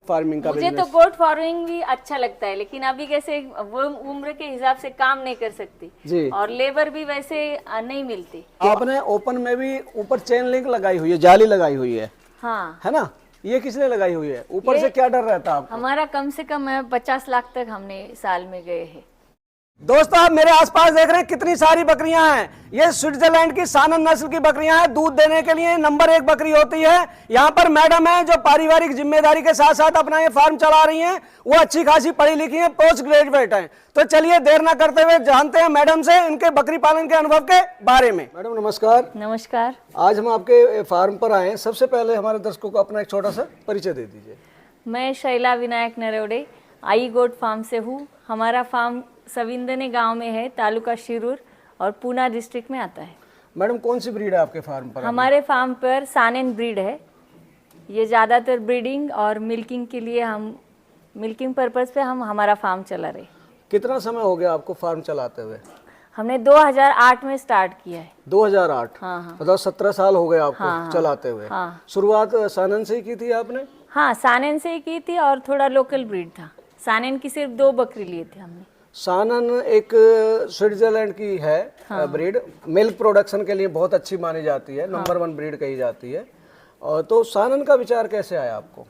Farming का मुझे तो गोट फार्मिंग भी अच्छा लगता है, लेकिन अभी कैसे वो उम्र के हिसाब से काम नहीं कर सकती जी। और लेबर भी वैसे नहीं मिलती। आपने ओपन में भी ऊपर चेन लिंक लगाई हुई है, जाली लगाई हुई हाँ, है ना? ये किसने लगाई हुई है? ऊपर से क्या डर रहता है आपको? हमारा कम से कम 50 लाख तक हमने साल में गए हैं। दोस्तों, आप मेरे आसपास देख रहे हैं कितनी सारी बकरियां हैं। ये स्विट्जरलैंड की सानन नस्ल की बकरियां हैं। दूध देने के लिए नंबर 1 बकरी होती है। यहाँ पर मैडम है जो पारिवारिक जिम्मेदारी के साथ साथ अपना ये फार्म चला रही हैं। वो अच्छी खासी पढ़ी लिखी हैं, पोस्ट ग्रेजुएट हैं। तो चलिए देर ना करते हुए जानते हैं मैडम से इनके बकरी पालन के अनुभव के बारे में। मैडम नमस्कार। नमस्कार। आज हम आपके फार्म पर आए हैं। सबसे पहले हमारे दर्शकों को अपना एक छोटा सा परिचय दे दीजिए। मैं शैला विनायक नरोड़े आई गोट फार्म से हूँ। हमारा फार्म सविंदने गांव में है, तालुका शिरूर और पूना डिस्ट्रिक्ट में आता है। मैडम कौन सी ब्रीड है आपके फार्म पर? हमारे फार्म पर सानेन ब्रीड है। ये ज़्यादातर ब्रीडिंग और मिल्किंग के लिए हम मिल्किंग पर्पस पे हम हमारा फार्म चला रहे। कितना समय हो गया आपको फार्म चलाते हुए? हमने 2008 में स्टार्ट किया है। 2008? हाँ हाँ। मतलब 17 साल हो गए आपको हाँ, चलाते हुए। हाँ। शुरुआत सानन से ही की थी आपने? हाँ, सानेन से ही की थी और थोड़ा लोकल ब्रीड था। सानेन की सिर्फ 2 बकरी लिए थे हमने। सानन एक स्विट्जरलैंड की है ब्रीड। मिल्क प्रोडक्शन के लिए बहुत अच्छी मानी जाती है, नंबर 1 ब्रीड कही जाती है। और तो सानन का विचार कैसे आया आपको?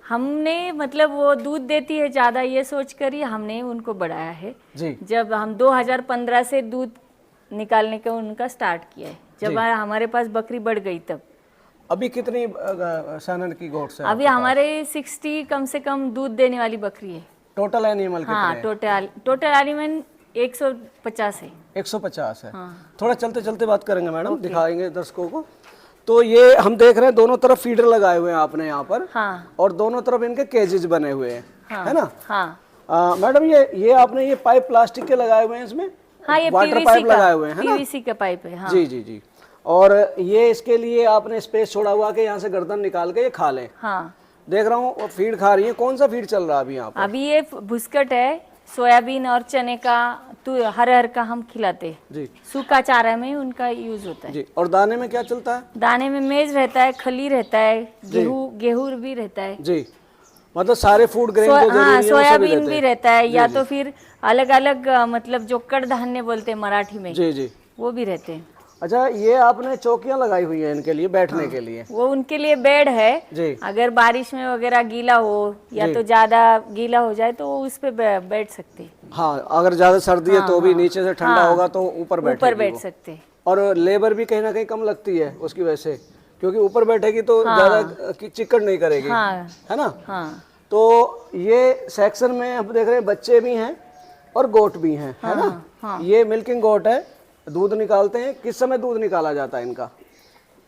हमने मतलब वो दूध देती है ज़्यादा, ये सोच कर ही हमने उनको बढ़ाया है जी। जब हम 2015 से दूध निकालने का उनका स्टार्ट किया है, जब हमारे पास बकरी बढ़ गई तब। अभी कितनी सानन की गोट्स हैं? अभी हमारे 60 कम से कम दूध देने वाली बकरी है। टोटल एनिमल कितने? हाँ, टोटल एनिमल 150 है। 150 है। हाँ। थोड़ा चलते चलते बात करेंगे मैडम, दिखाएंगे दर्शकों को। तो ये हम देख रहे हैं दोनों तरफ फीडर लगाए हुए हैं आपने यहाँ पर। हाँ। और दोनों तरफ इनके केजेज बने हुए हैं। हाँ। है ना? हाँ। मैडम ये आपने ये पाइप प्लास्टिक के लगाए हुए हैं इसमें? हाँ, ये वाटर पाइप लगाए हुए हैं, है ना? पीवीसी का पाइप है। हाँ। जी जी जी। और ये इसके लिए आपने स्पेस छोड़ा हुआ कि यहाँ से गर्दन निकाल के ये खा लें। हाँ। देख रहा हूँ फीड खा रही है। कौन सा फीड चल रहा है अभी यहाँ पर? अभी ये भुस्कट है, सोयाबीन और चने का हर का हम खिलाते हैं जी। सूखा चारा में उनका यूज होता है जी। और दाने में क्या चलता है? दाने में मेज रहता है, खली रहता है, गेहूं भी रहता है। जी। मतलब सारे फूड ग्रेन जो जरूरी हाँ, है सोयाबीन भी रहता है, या तो फिर अलग अलग मतलब जो कड़धान्य बोलते हैं मराठी में, जी जी। वो भी रहते हैं। अच्छा, ये आपने चौकियां लगाई हुई है इनके लिए बैठने के लिए? वो उनके लिए बेड है। जी। अगर बारिश में वगैरह गीला हो या तो ज्यादा गीला हो जाए तो उस पे बैठ सकते हैं। हाँ, अगर ज्यादा सर्दी है तो भी नीचे से ठंडा होगा तो ऊपर बैठ सकते हैं। और लेबर भी कहीं ना कहीं कम लगती है उसकी वजह से, क्योंकि ऊपर बैठेगी तो ज्यादा चिकन नहीं करेगी। हाँ। है ना? हाँ। तो ये सेक्शन में हम देख रहे हैं बच्चे भी हैं और गोट भी हैं। है ना? हाँ। ये मिल्किंग गोट है, दूध निकालते हैं। किस समय दूध निकाला जाता है इनका?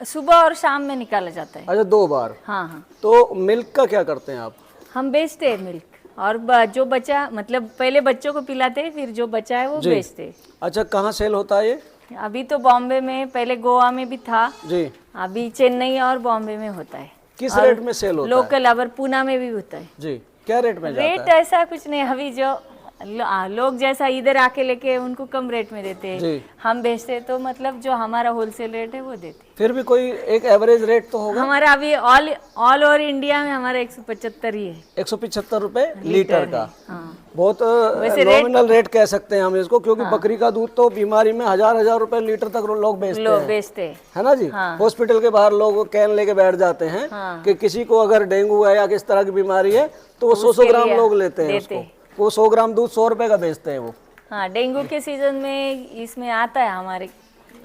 सुबह और शाम में निकाला जाता है। अच्छा, 2 बार। हाँ हाँ। तो मिल्क का क्या करते हैं आप? हम बेचते हैं मिल्क, और जो बचा मतलब पहले बच्चों को पिलाते हैं, फिर जो बचा है वो बेचते हैं। अच्छा, कहाँ सेल होता है ये? अभी तो बॉम्बे में, पहले गोवा में भी था जी। अभी चेन्नई और बॉम्बे में होता है। किस रेट में सेल होता है? लोकल, अबर पूना में भी होता है। जी। क्या रेट में जाता रेट ऐसा कुछ नहीं, अभी जो लोग जैसा इधर आके लेके उनको कम रेट में देते हैं, हम बेचते तो मतलब जो हमारा होलसेल रेट है वो देते। फिर भी कोई एक एवरेज रेट तो होगा? हमारा अभी ऑल ओवर इंडिया में हमारा 175 ही है। 175 रुपए लीटर का। हाँ। बहुत नॉमिनल रेट कह सकते हैं हम इसको, क्योंकि बकरी का दूध तो बीमारी में हजार रुपए लीटर तक लोग बेचते हैं। है ना जी? हॉस्पिटल के बाहर लोग कैन लेके बैठ जाते हैं कि किसी को अगर डेंगू है या किस तरह की बीमारी है तो वो 100 ग्राम लोग लेते हैं उसको। वो 100 ग्राम दूध 100 रुपए का बेचते हैं वो। हाँ, डेंगू के सीजन में इसमें आता है, हमारे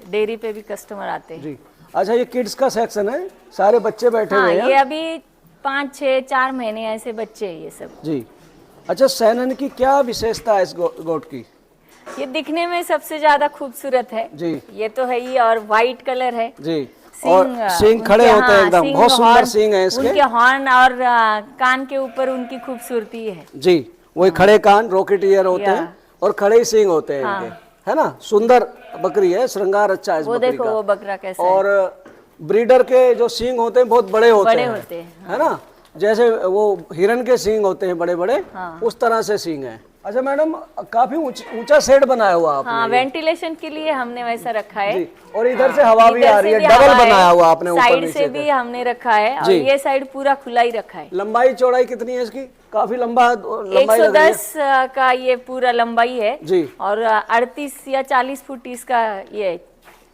डेयरी पे भी कस्टमर आते हैं। जी। अच्छा, ये किड्स का सेक्शन है, सारे बच्चे बैठे हुए हैं। ये अभी 5, 6, 4 महीने ऐसे बच्चे हैं ये सब। जी। अच्छा, सैनन की क्या विशेषता है इस गोट की? ये दिखने में सबसे ज्यादा खूबसूरत है जी। ये तो है ही, और व्हाइट कलर है जी। और सींग खड़े होते हैं एकदम, बहुत सुंदर सींग है इसके। उनके हॉर्न और कान के ऊपर उनकी खूबसूरती है। जी, वही खड़े कान, रॉकेट ईयर होते हैं और खड़े ही सींग होते हैं इनके। है ना? सुंदर बकरी है, श्रृंगार अच्छा है इस बकरी का। वो बकरा कैसा और ब्रीडर के जो सींग होते हैं बहुत बड़े होते हैं। है ना? जैसे वो हिरन के सींग होते हैं बड़े बड़े, उस तरह से सींग है। अच्छा मैडम, काफी ऊंचा शेड बनाया हुआ आपने। हाँ, वेंटिलेशन के लिए हमने वैसा रखा है। जी, और इधर से हवा भी आ रही है, इधर से भी डबल हवा है, बनाया हुआ आपने ऊपर साइड नीचे से भी हमने रखा है, और जी। ये साइड पूरा खुला ही रखा है। लंबाई चौड़ाई कितनी है इसकी? काफी लंबाई लग रही है। 110 का ये पूरा लंबाई है जी, और 38 या 40 फुट इसका ये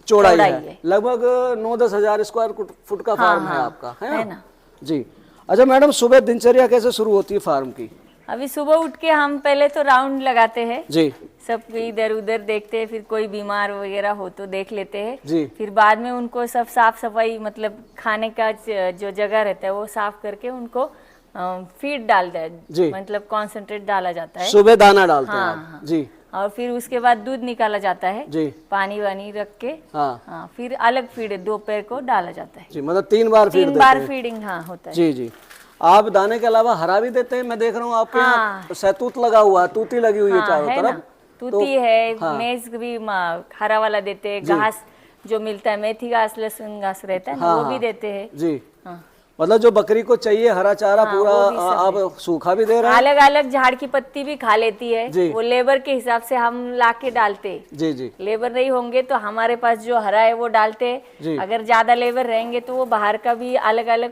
चौड़ाई चौड़ाई है। है। लगभग 9-10 हजार स्क्वायर फुट का फार्म है आपका, है ना? जी। अच्छा मैडम, सुबह दिनचर्या कैसे शुरू होती है फार्म की? अभी सुबह उठ के हम पहले तो राउंड लगाते हैं जी सब, इधर उधर देखते हैं, फिर कोई बीमार वगैरह हो तो देख लेते हैं। जी। फिर बाद में उनको सब साफ सफाई, मतलब खाने का जो जगह रहता है वो साफ करके उनको फीड डालता जी। है, मतलब कॉन्सेंट्रेट डाला जाता है। सुबह दाना डालते हैं हाँ, आप? हाँ। जी और फिर उसके बाद दूध निकाला जाता है जी। पानी वानी रख के। हाँ हाँ, फिर अलग फीड दोपहर को डाला जाता है। जी, मतलब 3 बार फीड 3 देते बार हैं। फीडिंग हाँ होता है। जी जी। आप दाने के अलावा हरा भी देते हैं? मैं देख रहा हूँ आपके हाँ। यहाँ सहतूत लगा हुआ है, तूती लगी हुई है हाँ, चारों है तरफ। ना, तूती है, हाँ। मेज भी हरा वाला देते हैं, घास जो मिलता है, मेथी घास, लहसुन घास रहता है ना, हाँ, वो हाँ। भी देते हैं। जी, हाँ। मतलब जो बकरी को चाहिए हरा चारा हाँ, पूरा वो भी सब आप सूखा भी दे रहे हैं? अलग अलग झाड़ की पत्ती भी खा लेती है, जी। वो लेबर के हिसाब से हम लाके डालते हैं। जी जी लेबर नहीं होंगे तो हमारे पास जो हरा है वो डालते जी। हैं। अगर ज्यादा लेबर रहेंगे तो वो बाहर का भी अलग अलग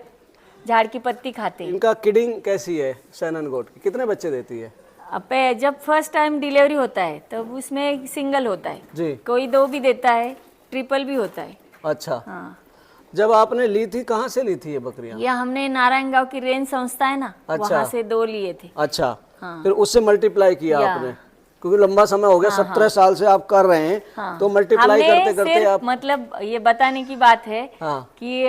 झाड़ की पत्ती खाते हैं। इनका किडिंग कैसी है सैनन गोट की? कितने बच्चे देती है? अब जब फर्स्ट टाइम डिलीवरी होता है तब उसमें सिंगल होता है, जी। कोई 2 भी देता है, ट्रिपल भी होता है। अच्छा, हाँ, जब आपने ली थी कहाँ से ली थी ये बकरियां? ये हमने नारायणगांव की रेंज संस्था है ना, अच्छा। वहाँ से 2 लिए थे। अच्छा, हाँ। फिर उससे मल्टीप्लाई किया या। आपने, क्योंकि लंबा समय हो गया, 17 साल से आप कर रहे हैं। हाँ। तो मल्टीप्लाई हमने करते करते सिर्फ आप मतलब ये बताने की बात है हाँ कि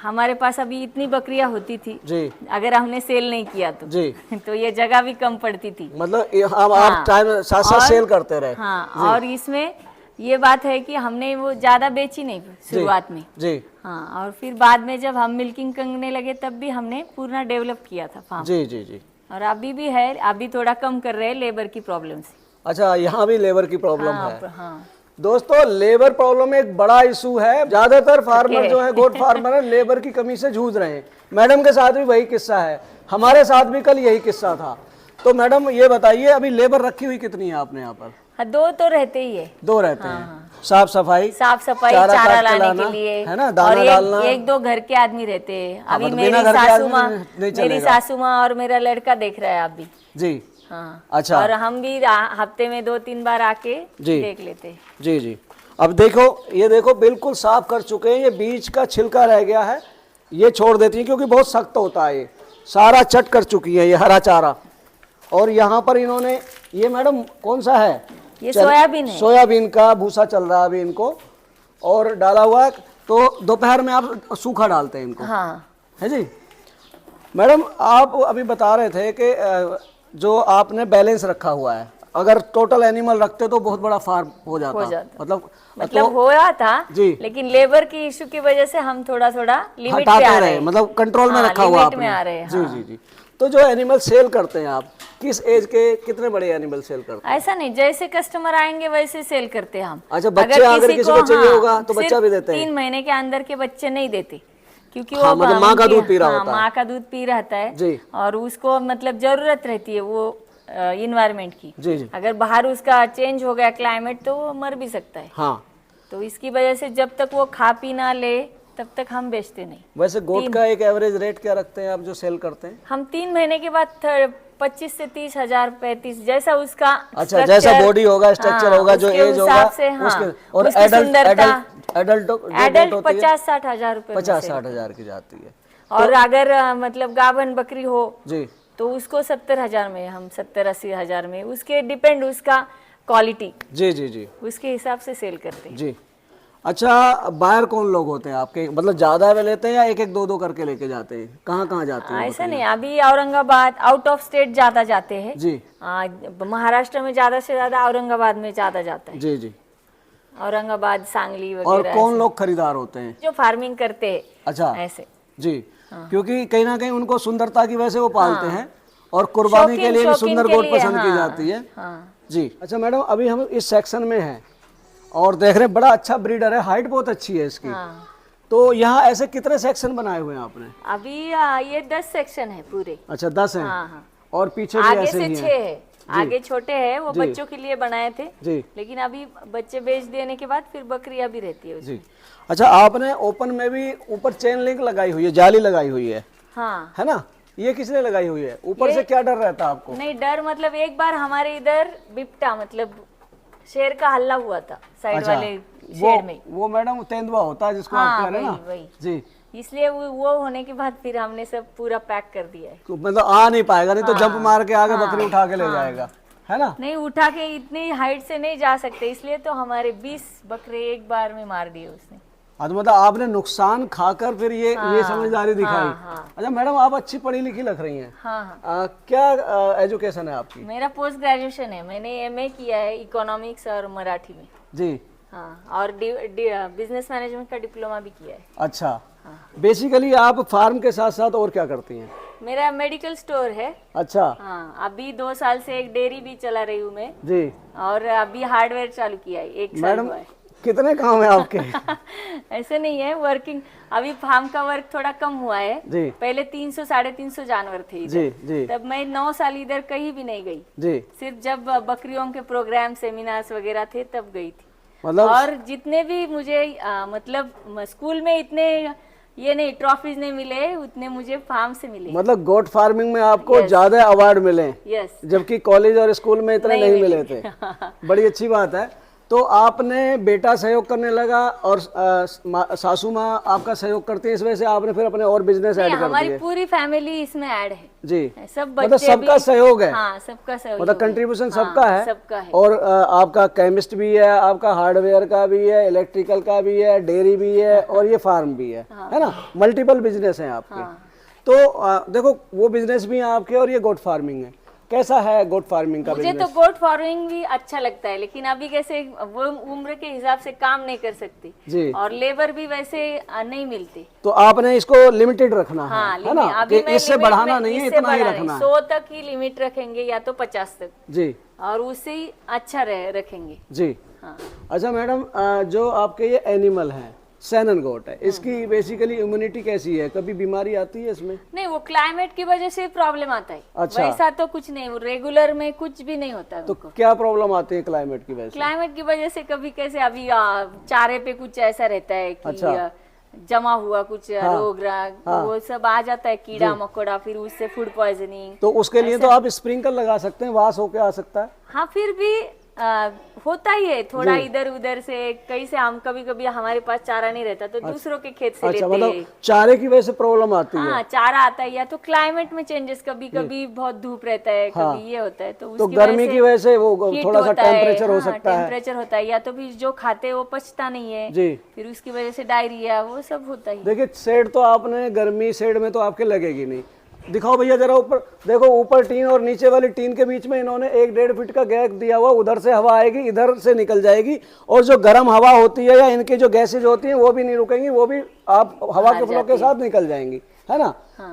हमारे पास अभी इतनी बकरियां होती थी, जी अगर हमने सेल नहीं किया तो जी, तो ये जगह भी कम पड़ती थी। मतलब आप टाइम साथ साथ और- सेल करते रहे। हाँ, और इसमें ये बात है कि हमने वो ज्यादा बेची नहीं शुरुआत में। जी हाँ, और फिर बाद में जब हम मिल्किंग करने लगे तब भी हमने पूरा डेवलप किया था फार्म। जी जी जी। और अभी भी है, अभी थोड़ा कम कर रहे हैं लेबर की प्रॉब्लम से। अच्छा, यहाँ भी लेबर की प्रॉब्लम हाँ, है। हाँ। दोस्तों, लेबर प्रॉब्लम एक बड़ा इशू है। ज्यादातर फार्मर जो है, गोट फार्मर है, लेबर की कमी से जूझ रहे हैं। मैडम के साथ भी वही किस्सा है, हमारे साथ भी कल यही किस्सा था। तो मैडम ये बताइए, अभी लेबर रखी हुई कितनी है आपने यहाँ पर? हाँ, 2 तो रहते ही है। 2 रहते हैं। साफ सफाई चारा काट के लाने लाना, के लिए है ना, और दाना डालना। एक 2 घर के आदमी रहते हैं। अभी मतलब मेरी बिना घर के सासू आदमी माँ, नहीं मेरी चलेगा। सासू माँ और मेरा लड़का देख रहा है अभी। जी हाँ, अच्छा। और हम भी हफ्ते में 2-3 बार आके जी। देख लेते हैं। जी जी। अब देखो, ये देखो बिल्कुल साफ कर चुके हैं। ये बीच का छिलका रह गया है, ये छोड़ देती हैं क्योंकि बहुत सख्त होता है। ये सारा चट कर चुकी है ये हरा चारा। और यहाँ पर इन्होंने, ये मैडम कौन सा है? ये सोयाबीन है। सोयाबीन का भूसा चल रहा है अभी इनको, और डाला हुआ है। तो दोपहर में आप सूखा डालते हैं इनको, हाँ, है जी? मैडम, आप अभी बता रहे थे कि जो आपने बैलेंस रखा हुआ है, अगर टोटल एनिमल रखते तो बहुत बड़ा फार्म हो जाता। मतलब हो रहा था जी। लेकिन लेबर की इशू की वजह से हम थोड़ा थोड़ा लिमिट पे हटाते आ रहे रहे, हैं। मतलब कंट्रोल में हाँ, रखा हुआ लिमिट आपने। में आ रहे हैं, जी हाँ। जी जी। तो जो एनिमल सेल करते हैं आप, किस एज के कितने बड़े एनिमल सेल करते हैं? ऐसा नहीं, जैसे कस्टमर आएंगे वैसे सेल करते हैं हम। अच्छा, बच्चे अगर किसी को चाहिए होगा तो बच्चा भी देते हैं? 3 महीने के अंदर के बच्चे नहीं देते, क्योंकि हाँ, वो मतलब माँ का दूध पी रहा होता है। माँ का दूध पी रहता है जी। और उसको मतलब जरूरत रहती है वो इन्वायरमेंट की। जी जी। अगर बाहर उसका चेंज हो गया क्लाइमेट तो वो मर भी सकता है। हाँ, तो इसकी वजह से जब तक वो खा पी ना ले तब तक हम बेचते नहीं। वैसे गोट का एक एवरेज रेट क्या रखते हैं आप जो सेल करते हैं? हम 3 महीने के बाद 25 से 30 हजार, 35 जैसा उसका अच्छा, जैसा बॉडी होगा, स्ट्रक्चर होगा, जो एज होगा उसके। और एडल्ट 50-60 हजार रुपए 50-60 हजार की जाती है। और अगर मतलब गाभन बकरी हो जी, तो उसको 70 हजार में, हम 70-80 हजार में, उसके डिपेंड उसका क्वालिटी, जी जी जी उसके हिसाब से सेल करते हैं। जी। अच्छा, बायर कौन लोग होते हैं आपके? मतलब ज्यादा वे लेते हैं या एक एक 2-2 करके लेके जाते हैं? कहाँ कहाँ जाते हैं? ऐसा नहीं, अभी औरंगाबाद, आउट ऑफ स्टेट ज्यादा जाते हैं जी महाराष्ट्र में ज्यादा से ज्यादा, औरंगाबाद में ज्यादा जाता है। जी जी। औरंगाबाद, सांगली और वगैरह कौन लोग खरीदार होते हैं? जो फार्मिंग करते हैं अच्छा ऐसे। जी, क्योंकि कहीं ना कहीं उनको सुंदरता की वजह से वो पालते हैं, और कुर्बानी के लिए भी शौकीन सुंदर के गोट लिए, पसंद की हाँ, जाती है। हाँ। जी। अच्छा मैडम, अभी हम इस सेक्शन में हैं और देख रहे हैं बड़ा अच्छा ब्रीडर है, हाइट बहुत अच्छी है इसकी। हाँ। तो यहाँ ऐसे कितने सेक्शन बनाए हुए हैं आपने? अभी ये 10 सेक्शन है पूरे। अच्छा, 10 हैं। हाँ, हाँ। और पीछे भी आगे ऐसे से ही 6 हैं। है। आगे छोटे हैं, वो जी। बच्चों के लिए बनाए थे, जी लेकिन अभी बच्चे बेच देने के बाद फिर बकरियां भी रहती है उसमें। जी। अच्छा, आपने ओपन में भी ऊपर चेन लिंक लगाई हुई है, जाली लगाई हुई हाँ, है ना? ये किसने लगाई हुई है? ऊपर से क्या डर रहता है आपको? नहीं डर मतलब एक बार हमारे इधर बिपटा मतलब शेर का हल्ला हुआ था साइड वाले शेड में। वो मैडम तेंदुआ होता है जिसको हाँ, आप कह रहे हैं ना? वही। जी। इसलिए वो होने के बाद फिर हमने सब पूरा पैक कर दिया है। तो मतलब आ नहीं पाएगा, नहीं तो जंप मार के आगे बकरी उठा के ले जाएगा, है ना? नहीं उठा के इतनी हाइट से नहीं जा सकते, इसलिए तो हमारे 20 बकरे एक बार में मार दिए उसने। आज मतलब आपने नुकसान खाकर फिर ये समझदारी दिखाई। अच्छा मैडम, आप अच्छी पढ़ी लिखी लग रही हैं। हाँ। क्या एजुकेशन है आपकी? मेरा पोस्ट ग्रेजुएशन है, मैंने एमए किया है इकोनॉमिक्स और मराठी में। जी। हाँ, और बिजनेस मैनेजमेंट का डिप्लोमा भी किया है। अच्छा, बेसिकली आप फार्म के साथ साथ और क्या करती हैं? मेरा मेडिकल स्टोर है। अच्छा। हाँ, अभी 2 साल से एक डेयरी भी चला रही हूँ मैं। जी। और अभी हार्डवेयर चालू किया है, 1 साल मैडम हुआ है। कितने काम है आपके? ऐसे नहीं है, वर्किंग अभी फार्म का वर्क थोड़ा कम हुआ है। जी। पहले 300 350 जानवर थे इधर। जी जी तब मैं 9 साल इधर कहीं भी नहीं गई, जी। सिर्फ जब बकरियों के प्रोग्राम सेमिनार्स वगैरह थे तब गई थी। मतलब और जितने भी मुझे मतलब स्कूल में इतने ये नहीं ट्रॉफीज नहीं मिले, उतने मुझे फार्म से मिले। मतलब गोट फार्मिंग में आपको ज्यादा अवार्ड मिले, यस, जबकि कॉलेज और स्कूल में इतने नहीं मिले थे। बड़ी अच्छी बात है। तो आपने बेटा सहयोग करने लगा और सासू माँ आपका सहयोग करती है, इस वजह से आपने फिर अपने और बिजनेस ऐड कर दिए। हमारी पूरी फैमिली इसमें ऐड है जी। सब मतलब बच्चे सबका सहयोग है। हाँ, सबका सहयोग मतलब है। कंट्रीब्यूशन सबका है। सबका है। और आपका केमिस्ट भी है, आपका हार्डवेयर का भी है, इलेक्ट्रिकल का भी है, डेयरी भी है और ये फार्म भी है ना? मल्टीपल बिजनेस है आपके। तो देखो, वो बिजनेस भी है आपके और ये गोट फार्मिंग है। कैसा है गोट फार्मिंग का मुझे बिजनेस? तो गोट फार्मिंग भी अच्छा लगता है, लेकिन अभी कैसे वो उम्र के हिसाब से काम नहीं कर सकती जी। और लेबर भी वैसे नहीं मिलती, तो आपने इसको लिमिटेड रखना हाँ, है ना? अभी कि इससे बढ़ाना नहीं है, इतना ही रखना है। 100 तक ही लिमिट रखेंगे या तो 50 तक जी। और उससे ही अच्छा रखेंगे। जी। हाँ। अच्छा मैडम, जो आपके ये एनिमल है, सैनन गोट है, इसकी बेसिकली इम्यूनिटी कैसी है? कभी बीमारी आती है इसमें? नहीं, वो क्लाइमेट की वजह से प्रॉब्लम आता है। अच्छा। वैसा तो कुछ नहीं, वो रेगुलर में कुछ भी नहीं होता है तो उनको। क्या प्रॉब्लम आती है क्लाइमेट की वजह से? क्लाइमेट की वजह से कभी कैसे अभी चारे पे कुछ ऐसा रहता है कि अच्छा। जमा हुआ कुछ रोग राग, वो सब आ जाता है, कीड़ा मकोड़ा, फिर उससे फूड पॉइजनिंग। तो उसके लिए तो आप स्प्रिंकल लगा सकते हैं, वास होके आ सकता है। हाँ, फिर भी होता ही है थोड़ा इधर उधर से। कहीं से हम कभी कभी हमारे पास चारा नहीं रहता तो दूसरों के खेत से अच्छा, लेते मतलब हैं। चारे की वजह से प्रॉब्लम आती है। हाँ, चारा आता है या तो क्लाइमेट में चेंजेस, कभी कभी बहुत धूप रहता है, कभी ये होता है, तो उसकी गर्मी की वजह से वो heat थोड़ा सा होता है, टेम्परेचर हो हाँ, सकता है। टेम्परेचर होता है, या तो फिर जो खाते हैं वो पचता नहीं है, जी। फिर उसकी वजह से डायरिया, वो सब होता ही। देखिए, शेड तो आपने गर्मी शेड में तो आपके लगेगी नहीं। दिखाओ भैया जरा ऊपर देखो, ऊपर टीन और नीचे वाली टीन के बीच में इन्होंने 1-1.5 फीट का गैप दिया हुआ। उधर से हवा आएगी, इधर से निकल जाएगी, और जो गर्म हवा होती है या इनकी जो गैसेज होती हैं वो भी नहीं रुकेंगी, वो भी आप हवा के फ्लो के साथ निकल जाएंगी, है ना?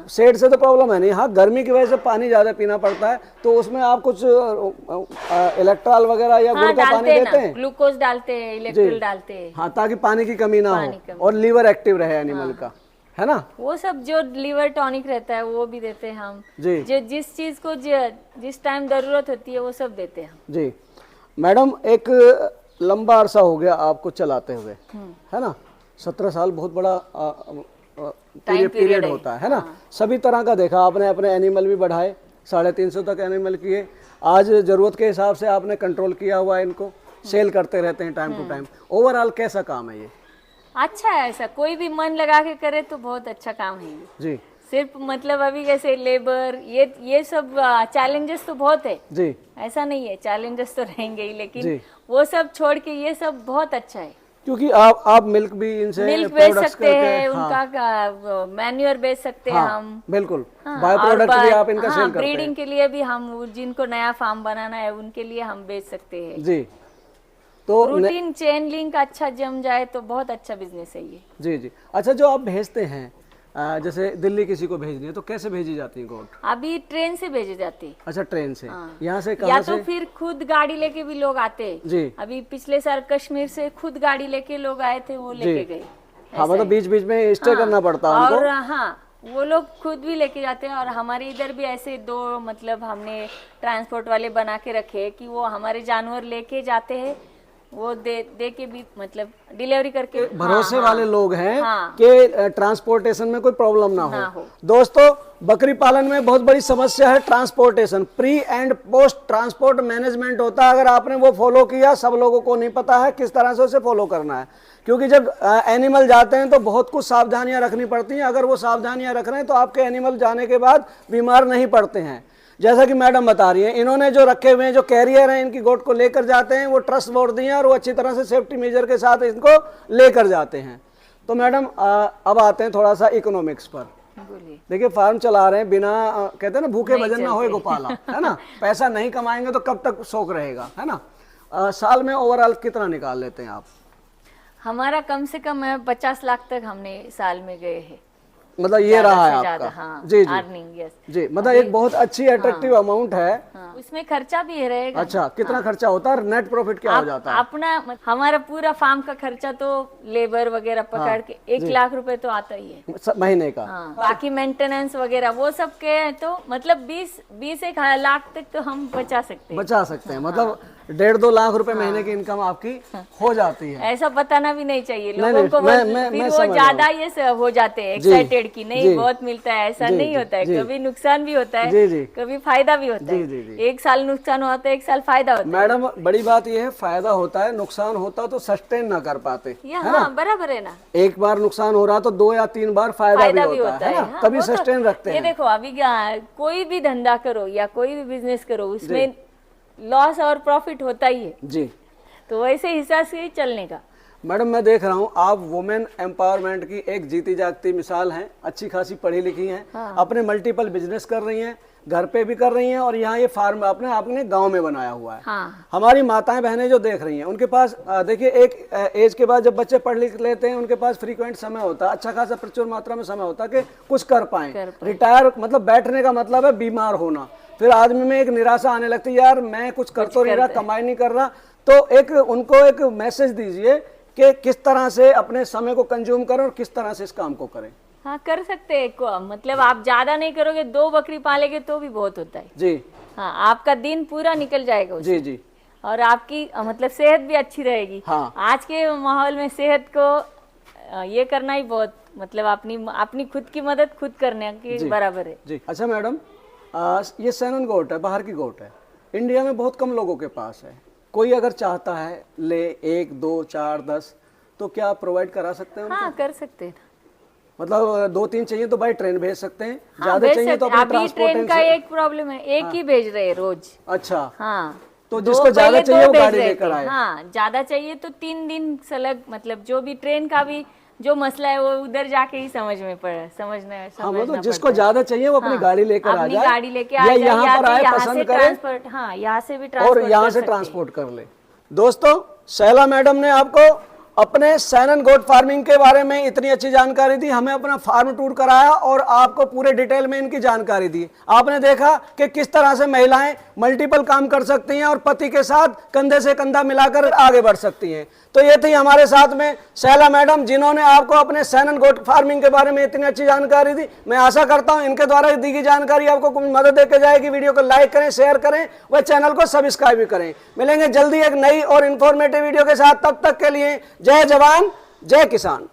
शेड से तो प्रॉब्लम है नहीं। हाँ, गर्मी की वजह से पानी ज्यादा पीना पड़ता है, तो उसमें आप कुछ इलेक्ट्रॉल वगैरह या गुड़ का पानी देते हैं? ग्लूकोज डालते हैं, इलेक्ट्रोल डालते हैं। हाँ, ताकि पानी की कमी ना हो और लीवर एक्टिव रहे एनिमल का, है ना? वो सब जो लीवर टॉनिक रहता है वो भी देते हैं हम जी। जो जिस चीज को जिस टाइम जरूरत होती है वो सब देते हैं हम। जी। मैडम, एक लंबा अरसा हो गया आपको चलाते हुए, है ना? 17 साल बहुत बड़ा पीरियड होता है ना? सभी तरह का देखा आपने, अपने एनिमल भी बढ़ाए, 350 तक एनिमल किए, आज जरूरत के हिसाब से आपने कंट्रोल किया हुआ है, इनको सेल करते रहते हैं टाइम टू टाइम। ओवरऑल कैसा काम है ये? अच्छा है, ऐसा कोई भी मन लगा के करे तो बहुत अच्छा काम है ये। जी। सिर्फ मतलब अभी कैसे लेबर ये सब चैलेंजेस तो बहुत है जी। ऐसा नहीं है, चैलेंजेस तो रहेंगे ही, लेकिन जी। वो सब छोड़ के ये सब बहुत अच्छा है। क्योंकि आप मिल्क भी इनसे मिल्क बेच प्रोडक्ट्स सकते हैं, करके, उनका मैन्योर बेच सकते हैं हम। बिल्कुल, हाँ, बाय प्रोडक्ट भी आप इनका सेल करते हैं। ब्रीडिंग के लिए भी हम, जिनको नया फार्म बनाना है उनके लिए हम बेच सकते हैं। जी। तो रूटीन चेन लिंक अच्छा जम जाए तो बहुत अच्छा बिजनेस है ये। जी जी। अच्छा, जो आप भेजते हैं, जैसे दिल्ली किसी को भेजनी है तो कैसे भेजी जाती है गोट? अभी ट्रेन से भेजी जाती है। अच्छा, ट्रेन से। हाँ। यहाँ से या कहाँ तो से? फिर खुद गाड़ी लेके भी लोग आते हैं। जी। अभी पिछले साल कश्मीर से खुद गाड़ी लेके लोग आए थे, वो लेके गए। हाँ, मतलब बीच बीच में स्टे करना पड़ता है और उनको। हाँ, वो लोग खुद भी लेके जाते हैं, और हमारे इधर भी ऐसे दो मतलब हमने ट्रांसपोर्ट वाले बना के रखे हैं कि वो हमारे जानवर लेके जाते हैं, वो दे के भी मतलब डिलीवरी करके। भरोसे वाले लोग हैं हाँ। कि ट्रांसपोर्टेशन में कोई प्रॉब्लम ना हो। दोस्तों, बकरी पालन में बहुत बड़ी समस्या है transportation. Pre and post transport management होता है, अगर आपने वो फॉलो किया, सब लोगों को नहीं पता है किस तरह से उसे फॉलो करना है, क्योंकि जब एनिमल जाते हैं तो बहुत कुछ सावधानियां रखनी पड़ती हैं। अगर वो सावधानियां रख रहे हैं तो आपके एनिमल जाने के बाद बीमार नहीं पड़ते हैं। जैसा कि मैडम बता रही हैं, इन्होंने जो रखे हुए हैं, जो कैरियर हैं, इनकी गोट को लेकर जाते हैं, वो ट्रस्ट बोर्ड दिए हैं और वो अच्छी तरह से सेफ्टी मेजर के साथ इनको लेकर जाते हैं। तो मैडम अब आते हैं थोड़ा सा इकोनॉमिक्स पर। देखिए, फार्म चला रहे हैं बिना कहते हैं ना, भूखे भजन ना होए गोपाला, है ना। पैसा नहीं कमाएंगे तो कब तक शौक रहेगा, है ना। साल में ओवरऑल कितना निकाल लेते हैं आप? हमारा कम से कम 50 लाख तक हमने साल में गए हैं, मतलब ये रहा है आपका। हाँ, जी जी अर्निंग, यस जी, मतलब एक बहुत अच्छी अट्रैक्टिव अमाउंट है। हाँ, उसमें खर्चा भी रहेगा। अच्छा, कितना खर्चा होता है? नेट प्रॉफिट क्या हो जाता है? अपना हमारा पूरा फार्म का खर्चा तो लेबर वगैरह पकड़ के 1 लाख रुपए तो आता ही है महीने का। हाँ, बाकी मेंटेनेंस वगैरह वो सब के हैं, तो मतलब 20-1 लाख तक तो हम बचा सकते हैं। मतलब 1.5-2 लाख रुपए महीने की इनकम आपकी हो जाती है। ऐसा बताना भी नहीं चाहिए लोगों नहीं, को, फिर वो ज्यादा ये हो जाते हैं एक्साइटेड की नहीं बहुत मिलता है, ऐसा नहीं होता है। कभी नुकसान भी होता है, कभी फायदा भी होता है। एक साल नुकसान होता है, एक साल फायदा होता है। मैडम, बड़ी बात यह है, फायदा होता है, नुकसान होता तो सस्टेन ना कर पाते, है ना। बराबर है ना। एक बार नुकसान हो रहा तो 2 या 3 बार फायदा भी होता है ना, तभी सस्टेन रखते हैं। ये देखो, अभी कोई भी धंधा करो या कोई भी बिजनेस करो, उसमें लॉस और प्रॉफिट होता ही है जी। तो वैसे हिसाब से ही चलने का। मैडम, मैं देख रहा हूँ आप वुमेन एम्पावरमेंट की एक जीती जागती मिसाल हैं। अच्छी खासी पढ़ी लिखी हैं, अपने मल्टीपल बिजनेस कर रही हैं, घर पे भी कर रही हैं, और यहाँ ये फार्म आपने गांव में बनाया हुआ है। हमारी माताएं बहनें जो देख रही हैं, उनके पास देखिए, एक एज के बाद जब बच्चे पढ़ लिख लेते हैं, उनके पास फ्रीक्वेंट समय होता है, अच्छा खासा प्रचुर मात्रा में समय होता है कि कुछ कर पाएं। रिटायर मतलब बैठने का मतलब है बीमार होना। फिर आदमी में एक निराशा आने लगती है, यार मैं कुछ कर तो नहीं रहा, कमाई नहीं कर रहा। तो उनको एक मैसेज दीजिए कि किस तरह से अपने समय को कंज्यूम करें और किस तरह से इस काम को करें। हाँ, कर सकते हैं। मतलब आप ज्यादा नहीं करोगे, 2 बकरी पालेंगे तो भी बहुत होता है जी। हाँ, आपका दिन पूरा निकल जाएगा जी जी, और आपकी मतलब सेहत भी अच्छी रहेगी। हाँ। आज के माहौल में सेहत को ये करना ही बहुत मतलब अपनी खुद की मदद खुद करने के बराबर है जी। अच्छा मैडम, ये सैनन गोट है, बाहर की गोट है, इंडिया में बहुत कम लोगों के पास है। कोई अगर चाहता है ले 1, 2, 4, 10, तो क्या आप प्रोवाइड करा सकते हैं? हाँ, कर सकते हैं। मतलब 2-3 चाहिए तो बाई ट्रेन भेज सकते हैं, ज्यादा चाहिए तो अपने ट्रांसपोर्ट ट्रेन का एक प्रॉब्लम है, एक ही भेज रहे हैं रोज। अच्छा, हाँ, तो जिसको ज्यादा चाहिए वो गाड़ी लेकर आए। हाँ, ज्यादा चाहिए तो 3 दिन सलग, मतलब जो भी ट्रेन का भी जो मसला है वो उधर जाके ही समझना मतलब जिसको ज्यादा चाहिए वो अपनी गाड़ी लेकर आ जाए, गाड़ी लेके आ जाए, यहाँ पर आए, पसंद करे, हाँ, यहाँ से भी और यहाँ से ट्रांसपोर्ट कर ले। दोस्तों, शैला मैडम ने आपको अपने सैनन गोट फार्मिंग के बारे में इतनी अच्छी जानकारी दी, हमें अपना फार्म टूर कराया और आपको पूरे डिटेल में इनकी जानकारी दी। आपने देखा कि किस तरह से महिलाएं मल्टीपल काम कर सकती हैं और पति के साथ कंधे से कंधा मिलाकर आगे बढ़ सकती हैं। तो ये थी हमारे साथ में शैला मैडम, जिन्होंने आपको अपने सैनन गोट फार्मिंग के बारे में इतनी अच्छी जानकारी दी। मैं आशा करता हूं इनके द्वारा दी गई जानकारी आपको कुछ मदद देकर जाएगी। वीडियो को लाइक करें, शेयर करें व चैनल को सब्सक्राइब भी करें। मिलेंगे जल्दी एक नई और इन्फॉर्मेटिव वीडियो के साथ, तब तक के लिए जय जवान जय किसान।